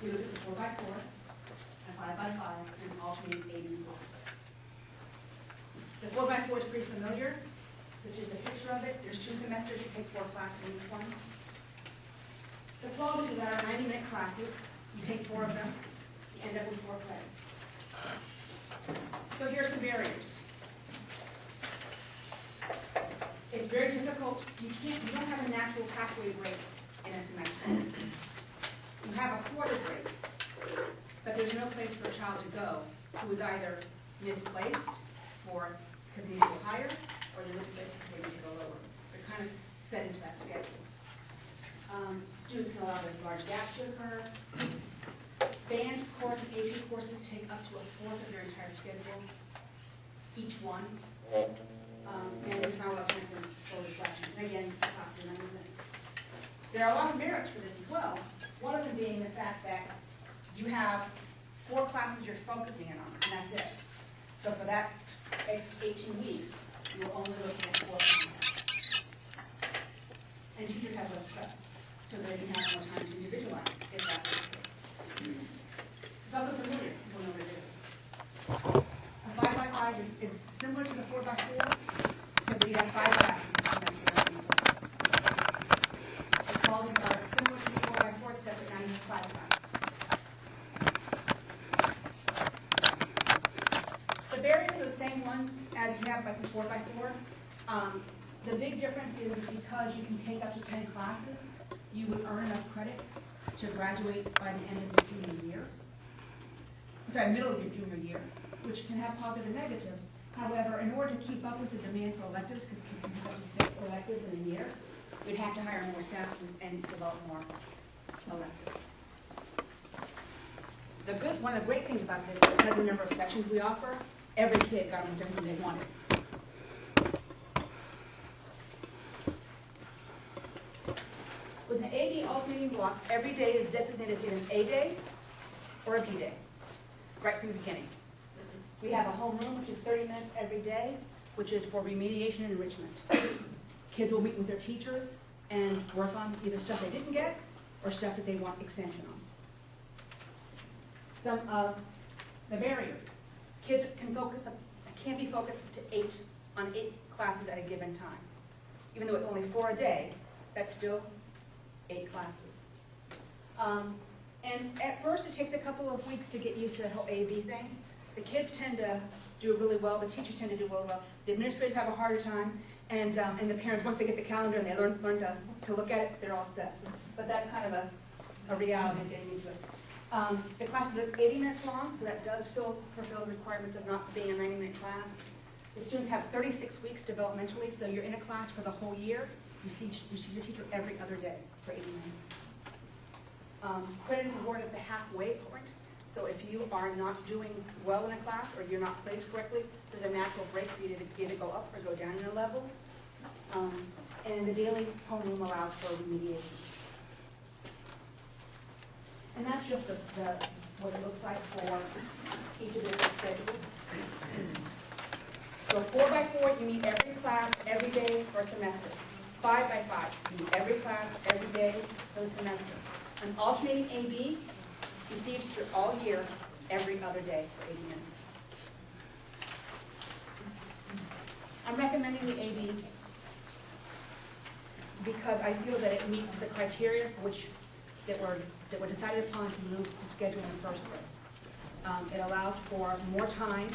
we looked at the 4x4, a 5x5, and an alternating A.wmv block. The 4x4 is pretty familiar. This is a picture of it. There's 2 semesters. You take 4 classes in each one. The problem is that our 90-minute classes, you take 4 of them, you end up with 4 credits. So here are some barriers. It's very difficult. You don't have a natural halfway break in a semester. You have a quarter break, but there's no place for a child to go who is either misplaced because they need to go higher, or they're misplaced because they need to go lower. They're kind of set into that schedule. Students can allow those large gaps to occur. Band course and AP courses take up to a fourth of their entire schedule, each one. And there's not a lot of time for reflection. And again, classes are 90 minutes. There are a lot of merits for this as well. One of them being the fact that you have 4 classes you're focusing in on, and that's it. So for that 18 weeks, you're only looking at 4 classes. And teachers have less stress, so they can have more time to individualize if that's the case. It's also familiar. People know what it is. A 5x5 is similar to the 4x4, except that you have 5 classes in semester. The qualities are similar to the 4x4, except that now you have 5 classes. The barriers are the same ones as you have by the 4x4. The big difference is because you can take up to 10 classes, you would earn enough credits to graduate by the end of your junior year. Middle of your junior year, which can have positive and negatives. However, in order to keep up with the demand for electives, because kids can pick up to 6 electives in a year, we'd have to hire more staff and develop more electives. One of the great things about this is the number of sections we offer. Every kid got almost everything they wanted. With an A-B alternating block, every day is designated as either an A day or a B day, right from the beginning. We have a homeroom, which is 30 minutes every day, which is for remediation and enrichment. Kids will meet with their teachers and work on either stuff they didn't get or stuff that they want extension on. Some of the barriers. Kids can't be focused on 8 classes at a given time. Even though it's only 4 a day, that's still 8 classes. And at first, it takes a couple of weeks to get used to that whole A-B thing. The kids tend to do really well. The teachers tend to do really well. The administrators have a harder time. And the parents, once they get the calendar and they learn to look at it, they're all set. But that's kind of a reality of getting used to it. The classes are 80 minutes long, so that does fulfill the requirements of not being a 90-minute class. The students have 36 weeks developmentally, so you're in a class for the whole year. You see your teacher every other day for 80 minutes. Credit is awarded at the halfway point. So if you are not doing well in a class or you're not placed correctly, there's a natural break for you to either go up or go down in a level. And the daily homeroom allows for remediation. And that's just what it looks like for each of the schedules. So 4x4, you meet every class, every day for a semester. 5x5, you meet every class, every day for the semester. An alternating A-B, you see your teacher all year, every other day for 80 minutes. I'm recommending the A-B because I feel that it meets the criteria that were decided upon to move the schedule in the first place. It allows for more time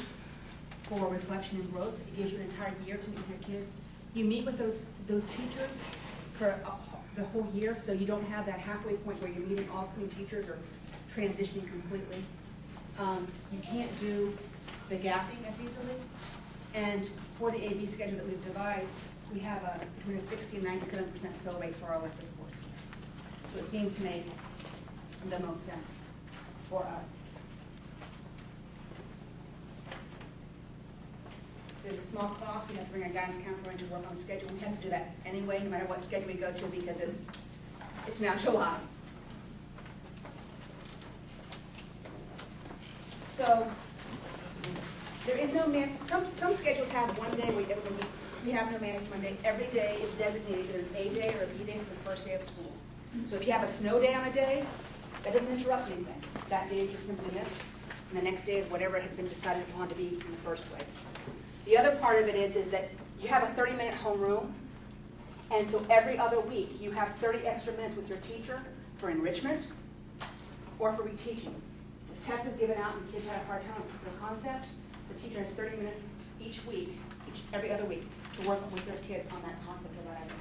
for reflection and growth. It gives you an entire year to meet with your kids. You meet with those teachers for the whole year, so you don't have that halfway point where you're meeting all new teachers or transitioning completely. You can't do the gapping as easily. And for the A-B schedule that we've devised, we have between a 60 and 97% fill rate for our elective courses. So it seems to make the most sense for us. There's a small cost. We have to bring our guidance counselor in to work on the schedule. We have to do that anyway, no matter what schedule we go to, because it's now July. So there is no some schedules have one day where everyone meets. We have no manic Monday. Every day is designated either an A day or a B day for the first day of school. So if you have a snow day on a day, That doesn't interrupt anything. That day is just simply missed, and the next day is whatever it had been decided upon to be in the first place. The other part of it is that you have a 30-minute homeroom, and so every other week you have 30 extra minutes with your teacher for enrichment or for reteaching. The test is given out and kids have a hard time with the concept. The teacher has 30 minutes each week, every other week, to work with their kids on that concept or that idea.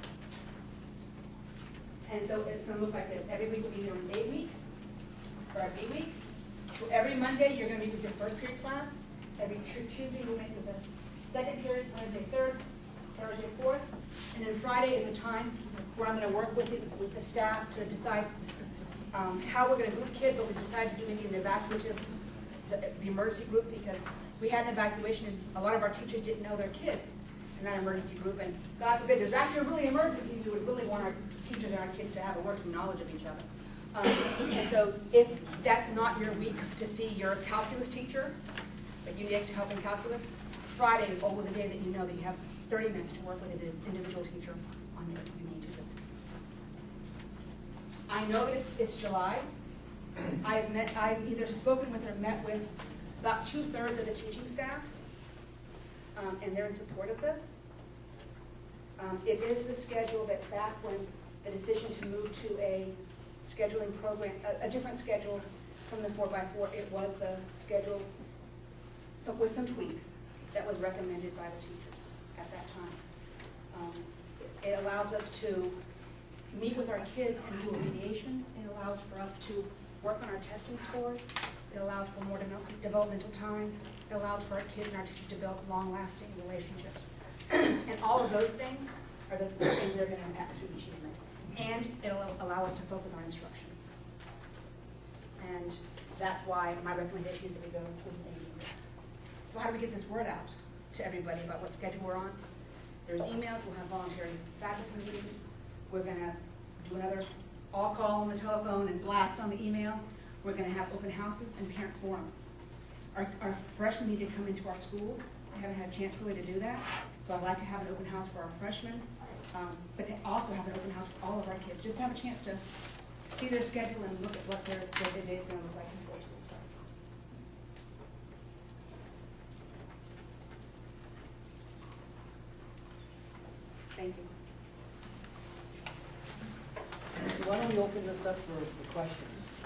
And so it's going to look like this. Every week will be either an A week or a B week. So every Monday you're going to meet with your first period class. Every Tuesday you'll meet with the second period, Wednesday third, Thursday fourth. And then Friday is a time where I'm going to work with the staff to decide how we're going to group kids, but we decided to do maybe an evacuative, the emergency group, because we had an evacuation and a lot of our teachers didn't know their kids in that emergency group. And God forbid, there's actually really an emergency, we would really want our teachers and our kids to have a working knowledge of each other. And so if that's not your week to see your calculus teacher, but you need extra help in calculus, Friday is always a day that you know that you have 30 minutes to work with an individual teacher on your need to do. I know that it's July. I've either spoken with or met with about 2/3 of the teaching staff, and they're in support of this. It is the schedule that back when the decision to move to a scheduling program, a different schedule from the 4x4, it was the schedule with some tweaks that was recommended by the teachers at that time. It allows us to meet with our kids and do remediation. It allows for us to work on our testing scores. It allows for more developmental time. It allows for our kids and our teachers to build long-lasting relationships. And all of those things are the things that are going to impact student achievement. And it'll allow us to focus on instruction. And that's why my recommendation is that we go with an AD. So how do we get this word out to everybody about what schedule we're on? There's emails. We'll have voluntary faculty meetings. We're going to do another all-call on the telephone and blast on the email. We're going to have open houses and parent forums. Our freshmen need to come into our school. I haven't had a chance really to do that. So I'd like to have an open house for our freshmen, but also have an open house for all of our kids, just to have a chance to see their schedule and look at what their day is going to look like before school starts. Thank you. So why don't we open this up for questions?